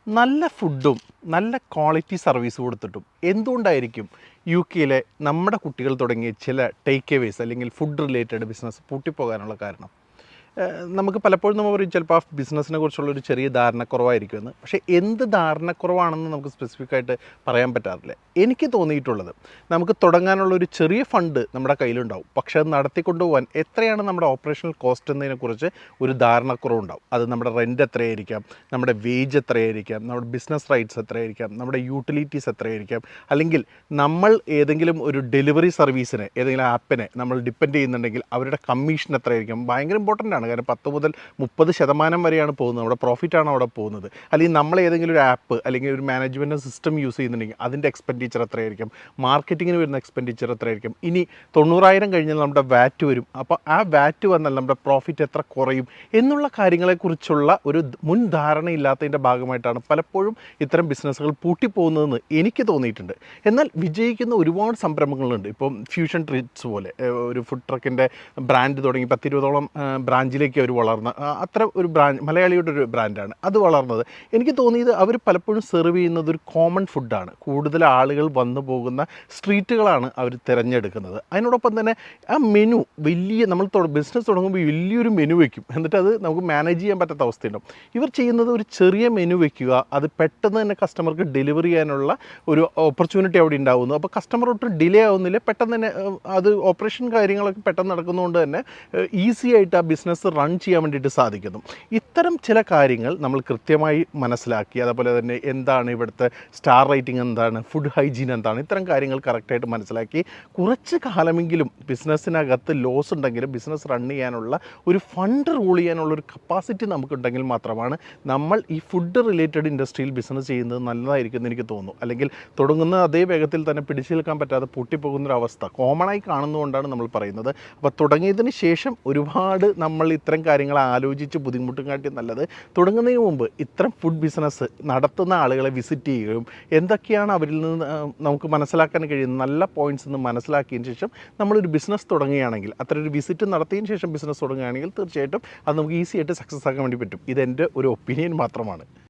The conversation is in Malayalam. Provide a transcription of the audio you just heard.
നല്ല ഫുഡും നല്ല ക്വാളിറ്റി സർവീസ് കൊടുത്തിട്ടും എന്തുകൊണ്ടായിരിക്കും യുകെയിലെ നമ്മുടെ കുട്ടികൾ തുടങ്ങിയ ചില ടേക്ക് അവേസ് അല്ലെങ്കിൽ ഫുഡ് റിലേറ്റഡ് ബിസിനസ് പൂട്ടിപ്പോകാനുള്ള കാരണം? നമുക്ക് പലപ്പോഴും നമ്മൾ പറയും ചിലപ്പോൾ ആ ബിസിനസ്സിനെ കുറിച്ചുള്ളൊരു ചെറിയ ധാരണക്കുറവായിരിക്കുമെന്ന്. പക്ഷേ എന്ത് ധാരണക്കുറവാണെന്ന് നമുക്ക് സ്പെസിഫിക് ആയിട്ട് പറയാൻ പറ്റാറില്ല. എനിക്ക് തോന്നിയിട്ടുള്ളത്, നമുക്ക് തുടങ്ങാനുള്ള ഒരു ചെറിയ ഫണ്ട് നമ്മുടെ കയ്യിലുണ്ടാവും, പക്ഷേ അത് നടത്തിക്കൊണ്ടു പോകാൻ എത്രയാണ് നമ്മുടെ ഓപ്പറേഷണൽ കോസ്റ്റ് എന്നതിനെക്കുറിച്ച് ഒരു ധാരണക്കുറവുണ്ടാവും. അത് നമ്മുടെ റെൻറ്റ് എത്രയായിരിക്കാം, നമ്മുടെ വേജ് എത്രയായിരിക്കാം, നമ്മുടെ ബിസിനസ് റൈറ്റ്സ് എത്രയായിരിക്കാം, നമ്മുടെ യൂട്ടിലിറ്റീസ് എത്രയായിരിക്കാം, അല്ലെങ്കിൽ നമ്മൾ ഏതെങ്കിലും ഒരു ഡെലിവറി സർവീസിനെ, ഏതെങ്കിലും ആപ്പിനെ നമ്മൾ ഡിപ്പെൻഡ് ചെയ്യുന്നുണ്ടെങ്കിൽ അവരുടെ കമ്മീഷൻ എത്രയായിരിക്കും. ഭയങ്കര ഇമ്പോർട്ടൻ്റ് ആണ്. കാരണം 10 മുതൽ 30% വരെയാണ് പോകുന്നത്. നമ്മുടെ പ്രോഫിറ്റാണ് അവിടെ പോകുന്നത്. അല്ലെങ്കിൽ നമ്മൾ ഏതെങ്കിലും ഒരു ആപ്പ് അല്ലെങ്കിൽ ഒരു മാനേജ്മെൻറ്റ് സിസ്റ്റം യൂസ് ചെയ്യുന്നുണ്ടെങ്കിൽ അതിൻ്റെ എക്സ്പെൻഡിച്ചർ എത്രയായിരിക്കും, മാർക്കറ്റിങ്ങിന് വരുന്ന എക്സ്പെൻഡിച്ചർ എത്രയായിരിക്കും. ഇനി 90,000 കഴിഞ്ഞാൽ നമ്മുടെ വാറ്റ് വരും. അപ്പോൾ ആ വാറ്റ് വന്നാൽ നമ്മുടെ പ്രോഫിറ്റ് എത്ര കുറയും എന്നുള്ള കാര്യങ്ങളെക്കുറിച്ചുള്ള ഒരു മുൻ ധാരണയില്ലാത്തതിൻ്റെ ഭാഗമായിട്ടാണ് പലപ്പോഴും ഇത്തരം ബിസിനസ്സുകൾ പൂട്ടിപ്പോകുന്നതെന്ന് എനിക്ക് തോന്നിയിട്ടുണ്ട്. എന്നാൽ വിജയിക്കുന്ന ഒരുപാട് സംരംഭങ്ങളുണ്ട്. ഇപ്പം ഫ്യൂഷൻ ട്രീറ്റ്സ് പോലെ ഒരു ഫുഡ് ട്രക്കിൻ്റെ ബ്രാൻഡ് തുടങ്ങി 10-20ഓളം ബ്രാഞ്ചിലേക്ക് അവർ വളർന്ന അത്ര ഒരു മലയാളിയുടെ ഒരു ബ്രാൻഡാണ് അത് വളർന്നത്. എനിക്ക് തോന്നിയത് അവർ പലപ്പോഴും സെർവ് ചെയ്യുന്നത് ഒരു കോമൺ ഫുഡാണ്. കൂടുതൽ ആളുകൾ വന്നു പോകുന്ന സ്ട്രീറ്റുകളാണ് അവർ തിരഞ്ഞെടുക്കുന്നത്. അതിനോടൊപ്പം തന്നെ ആ മെനു വലിയ, നമ്മൾ ബിസിനസ് തുടങ്ങുമ്പോൾ വലിയൊരു മെനു വയ്ക്കും, എന്നിട്ട് അത് നമുക്ക് മാനേജ് ചെയ്യാൻ പറ്റാത്ത അവസ്ഥയുണ്ടാവും. ഇവർ ചെയ്യുന്നത് ഒരു ചെറിയ മെനു വയ്ക്കുക, അത് പെട്ടെന്ന് തന്നെ കസ്റ്റമർക്ക് ഡെലിവറി ചെയ്യാനുള്ള ഒരു ഓപ്പർച്യൂണിറ്റി അവിടെ ഉണ്ടാകുന്നു. അപ്പോൾ കസ്റ്റമർ ഒട്ടും ഡിലേ ആവുന്നില്ല, പെട്ടെന്ന് തന്നെ അത് ഓപ്പറേഷൻ കാര്യങ്ങളൊക്കെ പെട്ടെന്ന് നടക്കുന്നതുകൊണ്ട് തന്നെ ഈസി ആയിട്ട് ആ ബിസിനസ് റൺ ചെയ്യാൻ വേണ്ടിയിട്ട് സാധിക്കുന്നു. ഇത്തരം ചില കാര്യങ്ങൾ നമ്മൾ കൃത്യമായി മനസ്സിലാക്കി, അതുപോലെ തന്നെ എന്താണ് ഇവിടുത്തെ സ്റ്റാർ റേറ്റിംഗ്, എന്താണ് ഫുഡ് ഹൈജീൻ, എന്താണ്, ഇത്തരം കാര്യങ്ങൾ കറക്റ്റായിട്ട് മനസ്സിലാക്കി കുറച്ച് കാലമെങ്കിലും ബിസിനസ്സിനകത്ത് ലോസ് ഉണ്ടെങ്കിലും ബിസിനസ് റൺ ചെയ്യാനുള്ള ഒരു ഫണ്ട് റൂൾ ചെയ്യാനുള്ള ഒരു കപ്പാസിറ്റി നമുക്കുണ്ടെങ്കിൽ മാത്രമാണ് നമ്മൾ ഈ ഫുഡ് റിലേറ്റഡ് ഇൻഡസ്ട്രിയിൽ ബിസിനസ് ചെയ്യുന്നത് നല്ലതായിരിക്കും എന്ന് എനിക്ക് തോന്നുന്നു. അല്ലെങ്കിൽ തുടങ്ങുന്ന അതേ വേഗത്തിൽ തന്നെ പിടിച്ചു നിൽക്കാൻ പറ്റാതെ പൊട്ടിപ്പോകുന്നൊരവസ്ഥ കോമണായി കാണുന്നതുകൊണ്ടാണ് നമ്മൾ പറയുന്നത്. അപ്പോൾ തുടങ്ങിയതിന് ശേഷം ഒരുപാട് നമ്മൾ ഇത്തരം കാര്യങ്ങൾ ആലോചിച്ച് ബുദ്ധിമുട്ടും കാട്ടി നല്ലത് തുടങ്ങുന്നതിന് മുമ്പ് ഇത്തരം ഫുഡ് ബിസിനസ് നടത്തുന്ന ആളുകളെ വിസിറ്റ് ചെയ്യുകയും എന്തൊക്കെയാണ് അവരിൽ നിന്ന് നമുക്ക് മനസ്സിലാക്കാൻ കഴിയുന്ന നല്ല പോയിൻറ്റ്സ് എന്ന് മനസ്സിലാക്കിയതിന് ശേഷം നമ്മളൊരു ബിസിനസ് തുടങ്ങുകയാണെങ്കിൽ, അത്ര ഒരു വിസിറ്റ് നടത്തിയതിന് ശേഷം ബിസിനസ് തുടങ്ങുകയാണെങ്കിൽ തീർച്ചയായിട്ടും അത് നമുക്ക് ഈസി ആയിട്ട് സക്സസ് ആക്കാൻ വേണ്ടി പറ്റും. ഇതെൻ്റെ ഒരു ഒപ്പീനിയൻ മാത്രമാണ്.